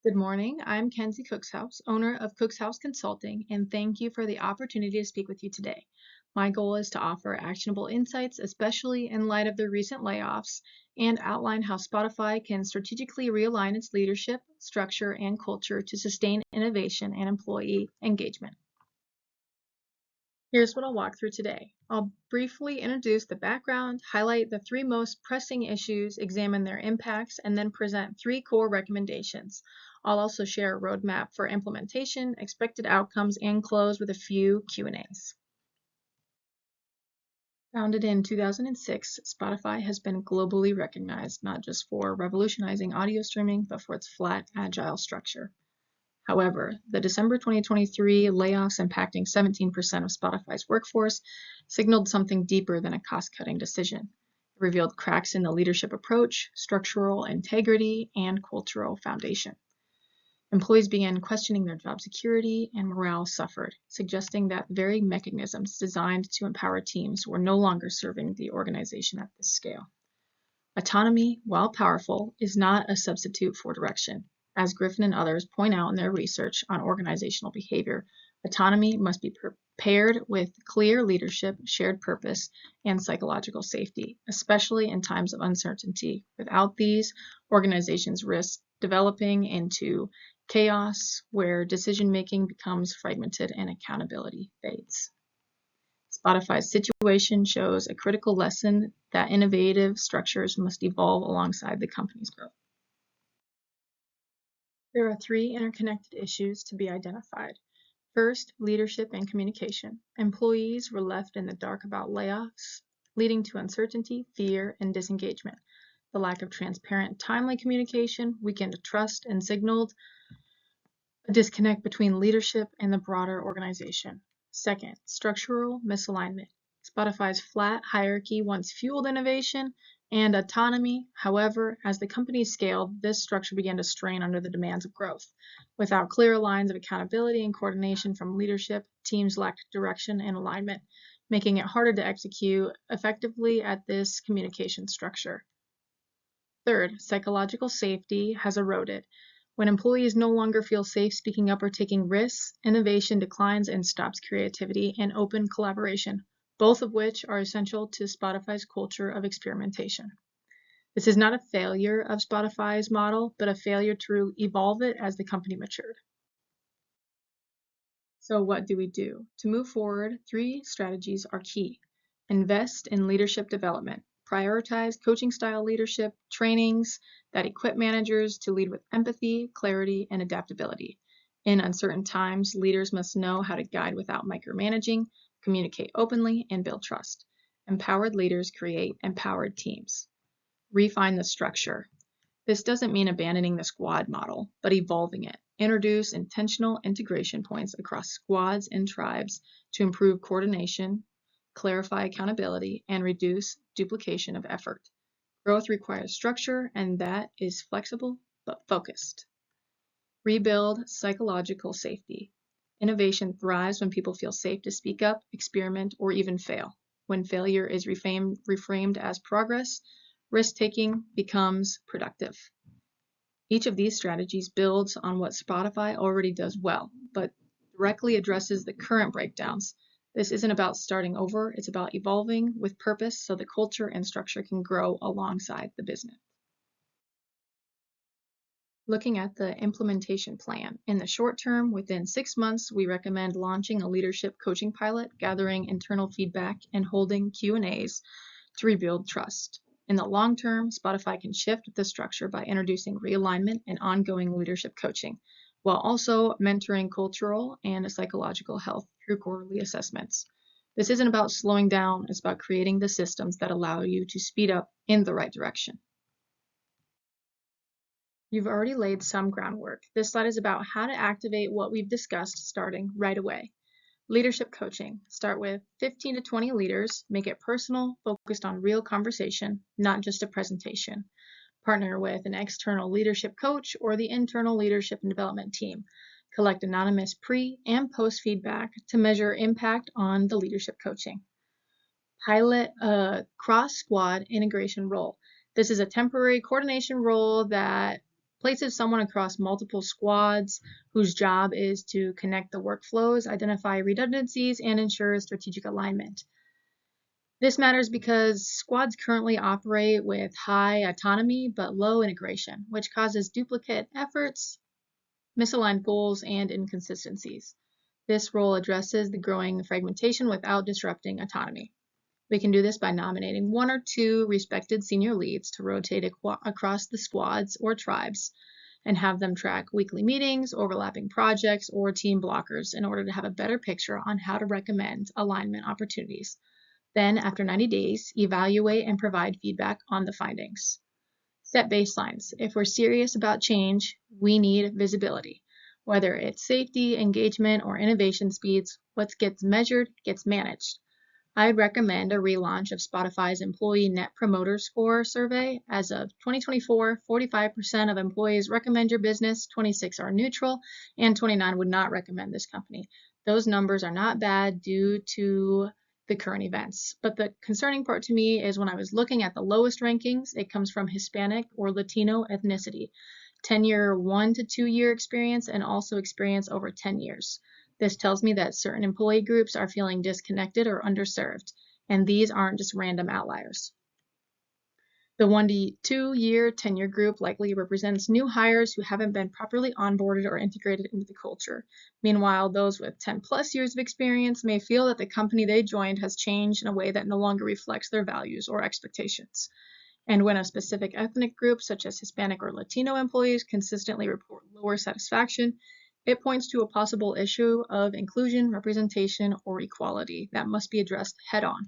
Good morning. I'm Kenzie Cookshouse, owner of Cookshouse Consulting, and thank you for the opportunity to speak with you today. My goal is to offer actionable insights, especially in light of the recent layoffs, and outline how Spotify can strategically realign its leadership, structure, and culture to sustain innovation and employee engagement. Here's what I'll walk through today. I'll briefly introduce the background, highlight the three most pressing issues, examine their impacts, and then present three core recommendations. I'll also share a roadmap for implementation, expected outcomes, and close with a few Q&As. Founded in 2006, Spotify has been globally recognized not just for revolutionizing audio streaming, but for its flat, agile structure. However, the December 2023 layoffs impacting 17% of Spotify's workforce signaled something deeper than a cost-cutting decision. It revealed cracks in the leadership approach, structural integrity, and cultural foundation. Employees began questioning their job security, and morale suffered, suggesting that very mechanisms designed to empower teams were no longer serving the organization at this scale. Autonomy, while powerful, is not a substitute for direction. As Griffin and others point out in their research on organizational behavior, autonomy must be paired with clear leadership, shared purpose, and psychological safety, especially in times of uncertainty. Without these, organizations risk developing into chaos where decision-making becomes fragmented and accountability fades. Spotify's situation shows a critical lesson that innovative structures must evolve alongside the company's growth. There are three interconnected issues to be identified. First, leadership and communication. Employees were left in the dark about layoffs, leading to uncertainty, fear, and disengagement. The lack of transparent, timely communication weakened trust and signaled a disconnect between leadership and the broader organization. Second, structural misalignment. Spotify's flat hierarchy once fueled innovation and autonomy. However, as the company scaled, this structure began to strain under the demands of growth. Without clear lines of accountability and coordination from leadership, teams lacked direction and alignment, making it harder to execute effectively at this communication structure. Third, psychological safety has eroded. When employees no longer feel safe speaking up or taking risks, innovation declines and stops creativity and open collaboration, both of which are essential to Spotify's culture of experimentation. This is not a failure of Spotify's model, but a failure to evolve it as the company matured. So what do we do? To move forward, three strategies are key. Invest in leadership development. Prioritize coaching style leadership trainings that equip managers to lead with empathy, clarity, and adaptability. In uncertain times, leaders must know how to guide without micromanaging, communicate openly, and build trust. Empowered leaders create empowered teams. Refine the structure. This doesn't mean abandoning the squad model, but evolving it. Introduce intentional integration points across squads and tribes to improve coordination, clarify accountability, and reduce duplication of effort. Growth requires structure, and that is flexible but focused. Rebuild psychological safety. Innovation thrives when people feel safe to speak up, experiment, or even fail. When failure is reframed as progress, risk-taking becomes productive. Each of these strategies builds on what Spotify already does well, but directly addresses the current breakdowns. This isn't about starting over, it's about evolving with purpose so the culture and structure can grow alongside the business. Looking at the implementation plan. In the short term, within 6 months, we recommend launching a leadership coaching pilot, gathering internal feedback, and holding Q&As to rebuild trust. In the long term, Spotify can shift the structure by introducing realignment and ongoing leadership coaching, while also mentoring cultural and psychological health through quarterly assessments. This isn't about slowing down, it's about creating the systems that allow you to speed up in the right direction. You've already laid some groundwork. This slide is about how to activate what we've discussed starting right away. Leadership coaching. Start with 15 to 20 leaders. Make it personal, focused on real conversation, not just a presentation. Partner with an external leadership coach or the internal leadership and development team. Collect anonymous pre- and post feedback to measure impact on the leadership coaching. Pilot a cross-squad integration role. This is a temporary coordination role that places someone across multiple squads whose job is to connect the workflows, identify redundancies, and ensure strategic alignment. This matters because squads currently operate with high autonomy but low integration, which causes duplicate efforts, misaligned goals, and inconsistencies. This role addresses the growing fragmentation without disrupting autonomy. We can do this by nominating 1 or 2 respected senior leads to rotate across the squads or tribes and have them track weekly meetings, overlapping projects, or team blockers in order to have a better picture on how to recommend alignment opportunities. Then, after 90 days, evaluate and provide feedback on the findings. Set baselines. If we're serious about change, we need visibility. Whether it's safety, engagement, or innovation speeds, what gets measured gets managed. I'd recommend a relaunch of Spotify's Employee Net Promoter Score survey. As of 2024, 45% of employees recommend your business, 26% are neutral, and 29% would not recommend this company. Those numbers are not bad due to the current events. But the concerning part to me is when I was looking at the lowest rankings, it comes from Hispanic or Latino ethnicity, tenure 1 to 2 year experience, and also experience over 10 years. This tells me that certain employee groups are feeling disconnected or underserved, and these aren't just random outliers. The 1 to 2 year tenure group likely represents new hires who haven't been properly onboarded or integrated into the culture. Meanwhile, those with 10 plus years of experience may feel that the company they joined has changed in a way that no longer reflects their values or expectations. And when a specific ethnic group, such as Hispanic or Latino employees, consistently report lower satisfaction, it points to a possible issue of inclusion, representation, or equality that must be addressed head-on.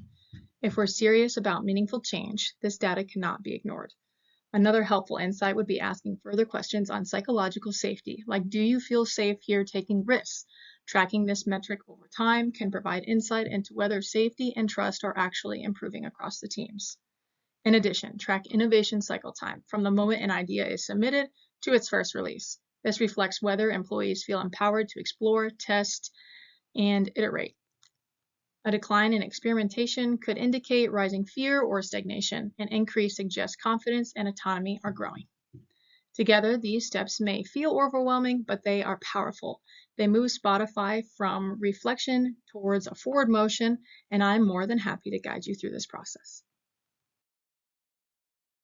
If we're serious about meaningful change, this data cannot be ignored. Another helpful insight would be asking further questions on psychological safety, like, do you feel safe here taking risks? Tracking this metric over time can provide insight into whether safety and trust are actually improving across the teams. In addition, track innovation cycle time from the moment an idea is submitted to its first release. This reflects whether employees feel empowered to explore, test, and iterate. A decline in experimentation could indicate rising fear or stagnation. An increase suggests confidence and autonomy are growing. Together, these steps may feel overwhelming, but they are powerful. They move Spotify from reflection towards a forward motion, and I'm more than happy to guide you through this process.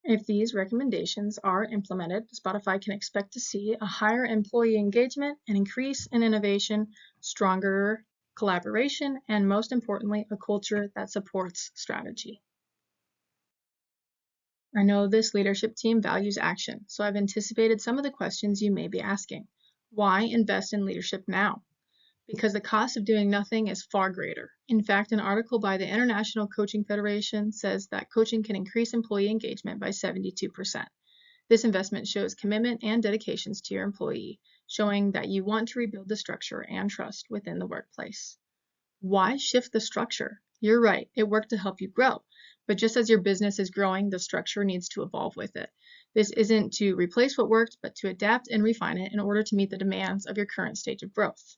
If these recommendations are implemented, Spotify can expect to see a higher employee engagement, an increase in innovation, stronger collaboration, and most importantly, a culture that supports strategy. I know this leadership team values action, so I've anticipated some of the questions you may be asking. Why invest in leadership now? Because the cost of doing nothing is far greater. In fact, an article by the International Coaching Federation says that coaching can increase employee engagement by 72%. This investment shows commitment and dedications to your employee, showing that you want to rebuild the structure and trust within the workplace. Why shift the structure? You're right, it worked to help you grow. But just as your business is growing, the structure needs to evolve with it. This isn't to replace what worked, but to adapt and refine it in order to meet the demands of your current stage of growth.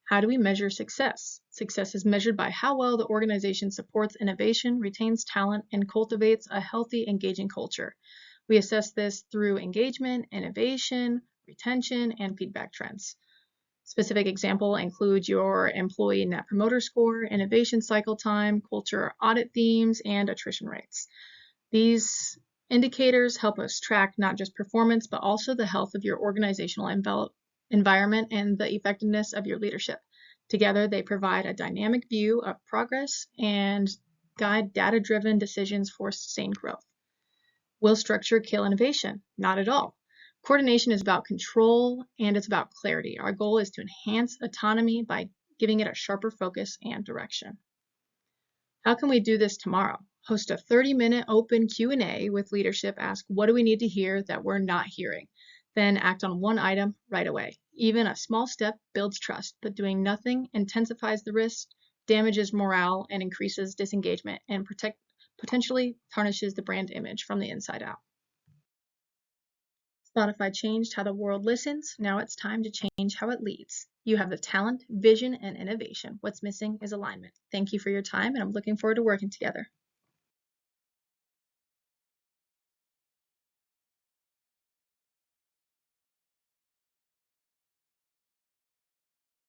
How do we measure success? Success is measured by how well the organization supports innovation, retains talent, and cultivates a healthy, engaging culture. We assess this through engagement, innovation, retention, and feedback trends. Specific example include your employee net promoter score, innovation cycle time, culture audit themes, and attrition rates. These indicators help us track not just performance, but also the health of your organizational environment and the effectiveness of your leadership. Together, they provide a dynamic view of progress and guide data-driven decisions for sustained growth. Will structure kill innovation? Not at all. Coordination is about control and it's about clarity. Our goal is to enhance autonomy by giving it a sharper focus and direction. How can we do this tomorrow? Host a 30-minute open Q&A with leadership. Ask, what do we need to hear that we're not hearing? Then act on one item right away. Even a small step builds trust, but doing nothing intensifies the risk, damages morale, and increases disengagement, and potentially tarnishes the brand image from the inside out. Spotify changed how the world listens. Now it's time to change how it leads. You have the talent, vision, and innovation. What's missing is alignment. Thank you for your time, and I'm looking forward to working together.